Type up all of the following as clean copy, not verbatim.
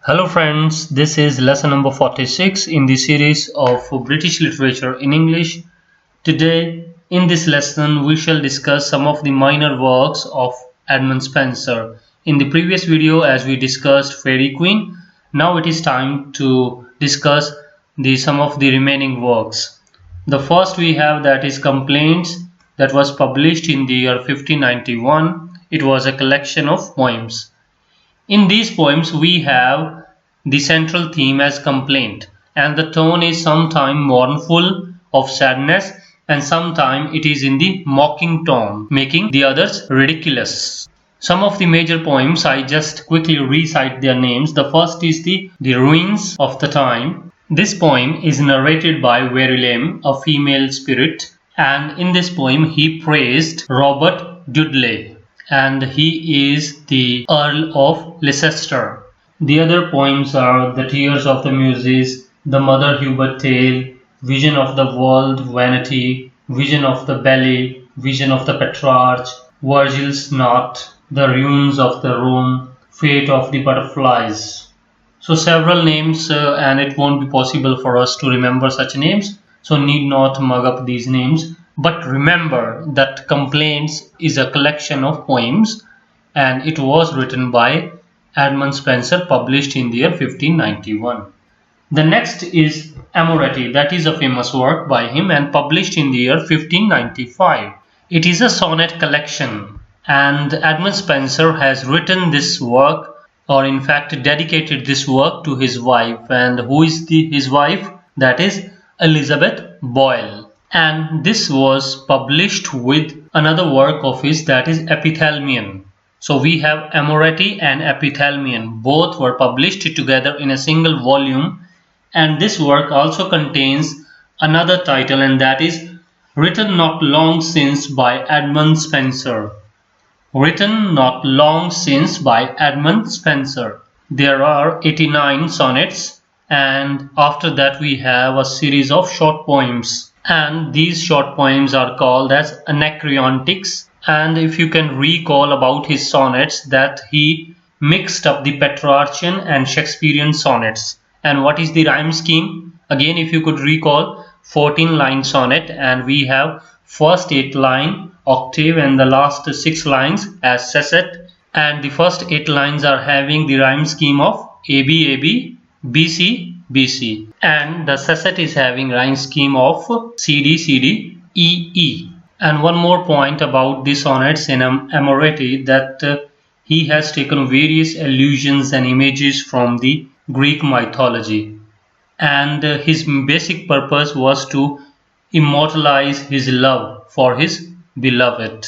Hello friends, this is lesson number 46 in the series of British literature in English. Today in this lesson we shall discuss some of the minor works of Edmund Spenser. In the previous video as we discussed Fairy Queen, now it is time to discuss some of the remaining works. The first we have that is Complaints, that was published in the year 1591. It was a collection of poems. In these poems we have the central theme as complaint, and the tone is sometime mournful of sadness and sometime it is in the mocking tone, making the others ridiculous. Some of the major poems, I just quickly recite their names. The first is the Ruins of the Time. This poem is narrated by Verulam, a female spirit, and in this poem he praised Robert Dudley, and he is the Earl of Leicester. The other poems are The Tears of the Muses, The Mother Hubert Tale, Vision of the World, Vanity, Vision of the Belly, Vision of the Petrarch, Virgil's Knot, The Ruins of the Room, Fate of the Butterflies. So several names and it won't be possible for us to remember such names, so need not mug up these names. But remember that Complaints is a collection of poems and it was written by Edmund Spenser, published in the year 1591. The next is Amoretti, that is a famous work by him and published in the year 1595. It is a sonnet collection and Edmund Spenser has written this work, or in fact dedicated this work to his wife. And who is his wife? That is Elizabeth Boyle. And this was published with another work of his, that is Epithalamion. So we have Amoretti and Epithalamion. Both were published together in a single volume. And this work also contains another title, and that is Written Not Long Since by Edmund Spenser. Written Not Long Since by Edmund Spenser. There are 89 sonnets, and after that we have a series of short poems. And these short poems are called as anacreontics. And if you can recall about his sonnets, that he mixed up the Petrarchian and Shakespearean sonnets. And what is the rhyme scheme? Again, if you could recall, 14-line sonnet, and we have first 8 line octave and the last 6 lines as sestet, and the first 8 lines are having the rhyme scheme of AB AB, BC BC, and the sestet is having rhyme scheme of CD CD, E E. And one more point about the sonnets in Amoretti, that he has taken various allusions and images from the Greek mythology, and his basic purpose was to immortalize his love for his beloved.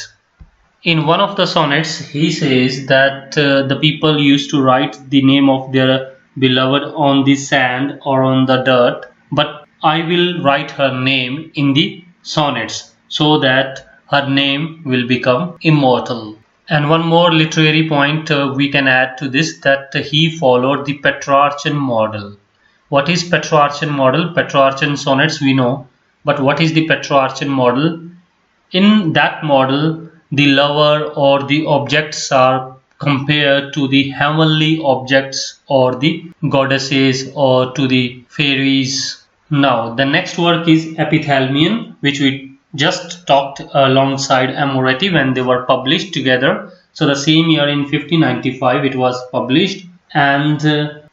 In one of the sonnets he says that the people used to write the name of their beloved on the sand or on the dirt, but I will write her name in the sonnets so that her name will become immortal. And one more literary point we can add to this, that he followed the Petrarchian model. What is Petrarchian model? Petrarchian sonnets we know, but what is the Petrarchian model? In that model, the lover or the objects are compared to the heavenly objects or the goddesses or to the fairies. Now the next work is Epithalamion, which we just talked alongside Amoretti when they were published together. So the same year in 1595 it was published, and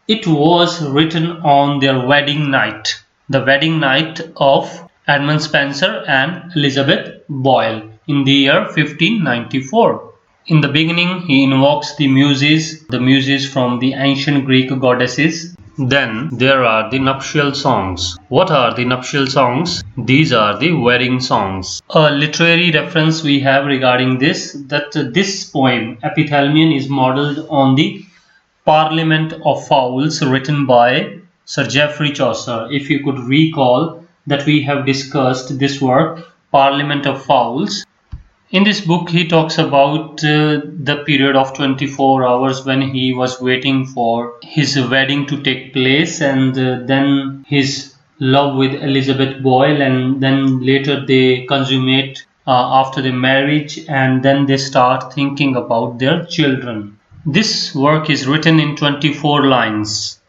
it was written on their wedding night, the wedding night of Edmund Spenser and Elizabeth Boyle in the year 1594. In the beginning, he invokes the muses from the ancient Greek goddesses. Then there are the nuptial songs. What are the nuptial songs? These are the wedding songs. A literary reference we have regarding this, that this poem, Epithalamion, is modeled on the Parliament of Fowls written by Sir Geoffrey Chaucer. If you could recall that we have discussed this work, Parliament of Fowls. In this book he talks about the period of 24 hours when he was waiting for his wedding to take place, and then his love with Elizabeth Boyle, and then later they consummate after the marriage, and then they start thinking about their children. This work is written in 24 lines,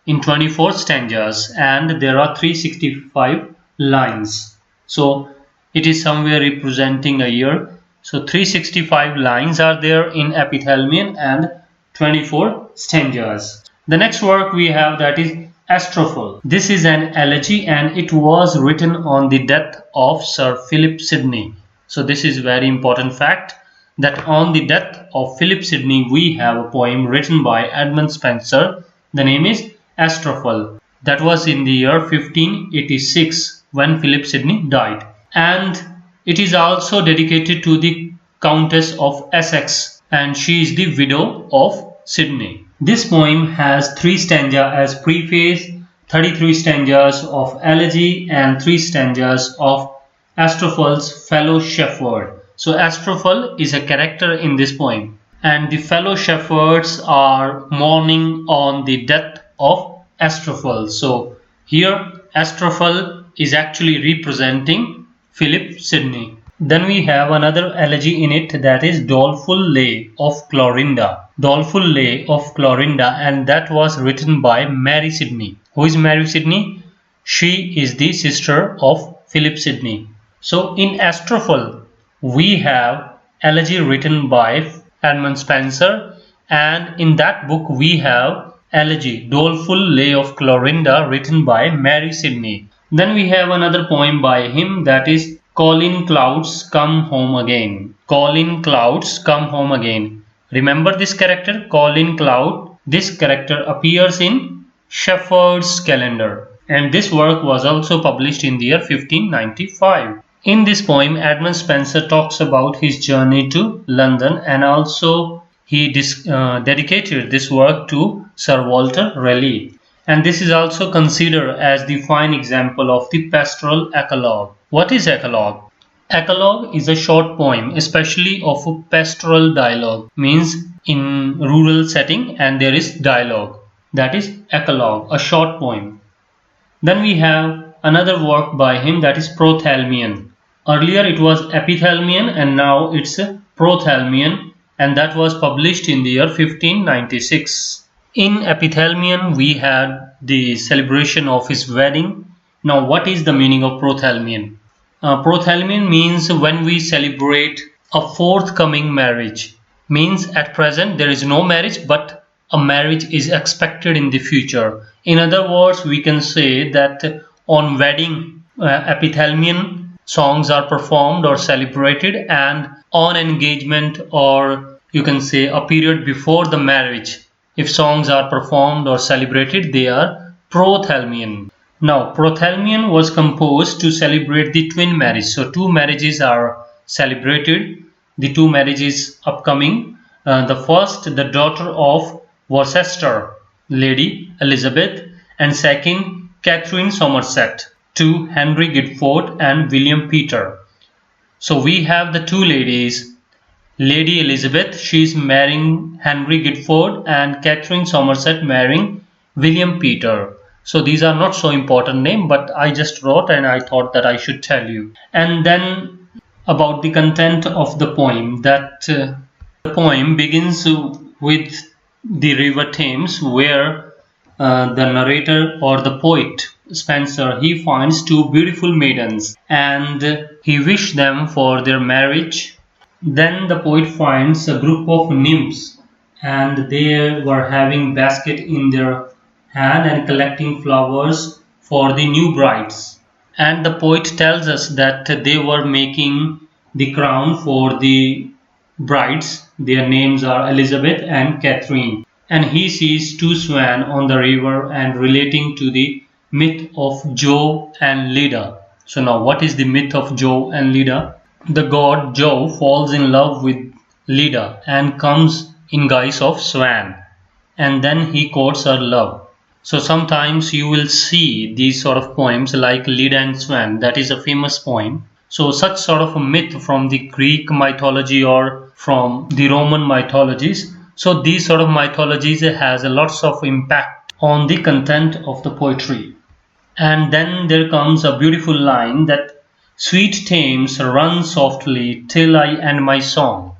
in 24 stanzas, and there are 365 lines. So it is somewhere representing a year. So 365 lines are there in Epithalamion and 24 stanzas. The next work we have, that is Astrophel. This is an elegy and it was written on the death of Sir Philip Sidney. So this is very important fact, that on the death of Philip Sidney we have a poem written by Edmund Spenser. The name is Astrophel. That was in the year 1586 when Philip Sidney died. And it is also dedicated to the Countess of Essex, and she is the widow of Sidney. This poem has 3 stanzas as preface, 33 stanzas of elegy, and 3 stanzas of Astrophel's fellow shepherd. So Astrophel is a character in this poem, and the fellow shepherds are mourning on the death of Astrophel. So here Astrophel is actually representing Philip Sidney. Then we have another elegy in it, that is Doleful Lay of Clorinda. Doleful Lay of Clorinda, and that was written by Mary Sidney. Who is Mary Sidney? She is the sister of Philip Sidney. So in Astrophel we have elegy written by Edmund Spenser, and in that book we have elegy Doleful Lay of Clorinda written by Mary Sidney. Then we have another poem by him, that is Colin, Clouts, Come Home Again. Colin, Clouts, Come Home Again. Remember this character, Colin Cloud. This character appears in Shepherd's Calendar, and this work was also published in the year 1595. In this poem, Edmund Spenser talks about his journey to London, and also he dedicated this work to Sir Walter Raleigh. And this is also considered as the fine example of the pastoral eclogue. What is eclogue? Eclogue is a short poem, especially of a pastoral dialogue, means in rural setting and there is dialogue. That is eclogue, a short poem. Then we have another work by him, that is Prothalamion. Earlier it was Epithalamion and now it's Prothalamion, and that was published in the year 1596. In Epithalamion we had the celebration of his wedding. Now what is the meaning of Prothalamion? Prothalamion means when we celebrate a forthcoming marriage. Means at present there is no marriage, but a marriage is expected in the future. In other words, we can say that on wedding Epithalamion songs are performed or celebrated, and on engagement, or you can say a period before the marriage, if songs are performed or celebrated, they are Prothalamion. Now, Prothalamion was composed to celebrate the twin marriage. So, 2 marriages are celebrated. The 2 marriages upcoming. The first, the daughter of Worcester, Lady Elizabeth, and second, Catherine Somerset, to Henry Gifford and William Peter. So, we have the 2 ladies. Lady Elizabeth, she is marrying Henry Gifford, and Catherine Somerset marrying William Peter. So these are not so important names, but I just wrote and I thought that I should tell you. And then about the content of the poem, that the poem begins with the river Thames, where the narrator or the poet Spenser, he finds 2 beautiful maidens and he wished them for their marriage. Then the poet finds a group of nymphs, and they were having basket in their hand and collecting flowers for the new brides. And the poet tells us that they were making the crown for the brides. Their names are Elizabeth and Catherine. And he sees 2 swans on the river and relating to the myth of Jove and Leda. So now what is the myth of Jove and Leda? The god Jove falls in love with Leda and comes in guise of swan, and then he courts her love. So sometimes you will see these sort of poems like Leda and Swan. That is a famous poem. So such sort of a myth from the Greek mythology or from the Roman mythologies. So these sort of mythologies has a lots of impact on the content of the poetry. And then there comes a beautiful line that sweet Thames run softly till I end my song.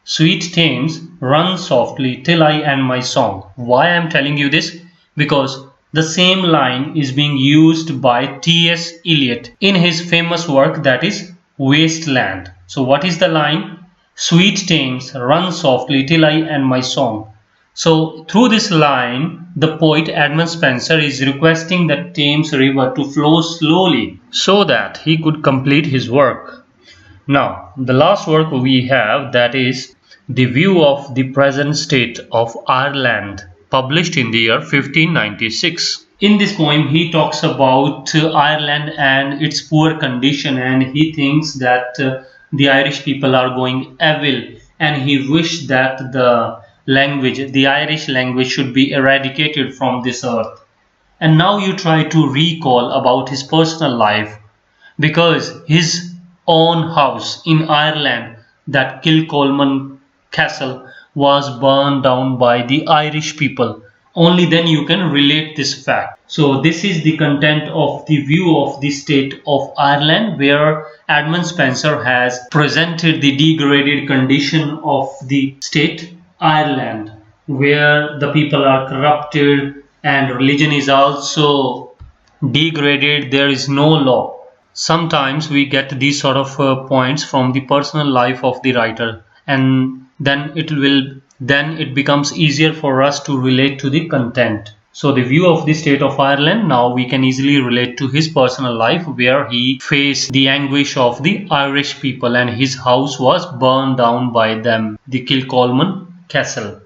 Sweet Thames, run softly till I end my song. Why I am telling you this? Because the same line is being used by T.S. Eliot in his famous work, that is Wasteland. So what is the line? Sweet Thames, run softly till I end my song. So through this line, the poet Edmund Spenser is requesting the Thames River to flow slowly so that he could complete his work. Now, the last work we have, that is The View of the Present State of Ireland, published in the year 1596. In this poem, he talks about Ireland and its poor condition, and he thinks that the Irish people are going evil, and he wished that the Irish language should be eradicated from this earth. And now you try to recall about his personal life, because his own house in Ireland, that Kilcolman Castle, was burned down by the Irish people. Only then you can relate this fact. So this is the content of The View of the State of Ireland, where Edmund Spenser has presented the degraded condition of the state Ireland, where the people are corrupted and religion is also degraded. There is no law. Sometimes we get these sort of points from the personal life of the writer, and then it becomes easier for us to relate to the content. So the view of the state of Ireland, now we can easily relate to his personal life, where he faced the anguish of the Irish people and his house was burned down by them, the Kilcolman Castle.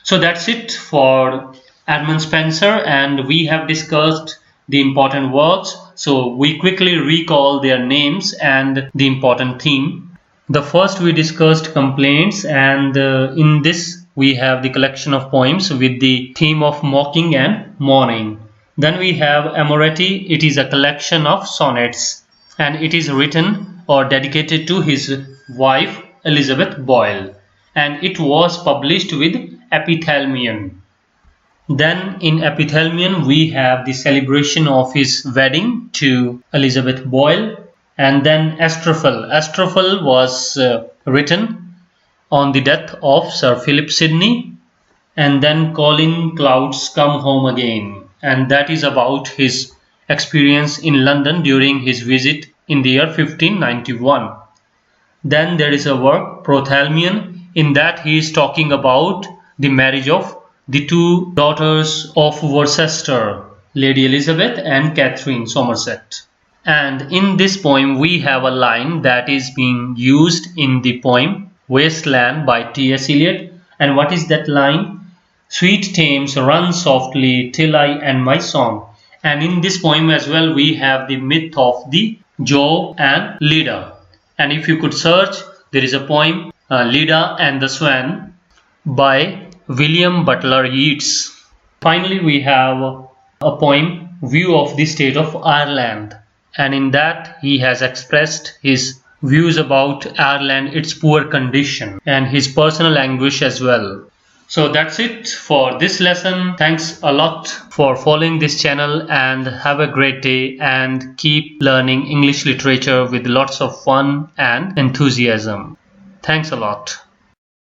So that's it for Edmund Spenser, and we have discussed the important works. So we quickly recall their names and the important theme. The first we discussed complaints, and in this we have the collection of poems with the theme of mocking and mourning. Then we have Amoretti. It is a collection of sonnets, and it is written or dedicated to his wife Elizabeth Boyle, and it was published with Epithalamion. Then in Epithalamion we have the celebration of his wedding to Elizabeth Boyle. And then Astrophel. Astrophel was written on the death of Sir Philip Sidney. And then Colin, Clouts, Come Home Again. And that is about his experience in London during his visit in the year 1591. Then there is a work, Prothalamion. In that he is talking about the marriage of the two daughters of Worcester, Lady Elizabeth and Catherine Somerset. And in this poem we have a line that is being used in the poem Wasteland by T.S. Eliot. And what is that line? Sweet Thames, run softly till I end my song. And in this poem as well we have the myth of the Job and Leda. And if you could search, there is a poem Leda and the Swan by William Butler Yeats. Finally we have a poem View of the State of Ireland, and in that he has expressed his views about Ireland, its poor condition, and his personal anguish as well. So that's it for this lesson. Thanks a lot for following this channel, and have a great day, and keep learning English literature with lots of fun and enthusiasm. Thanks a lot.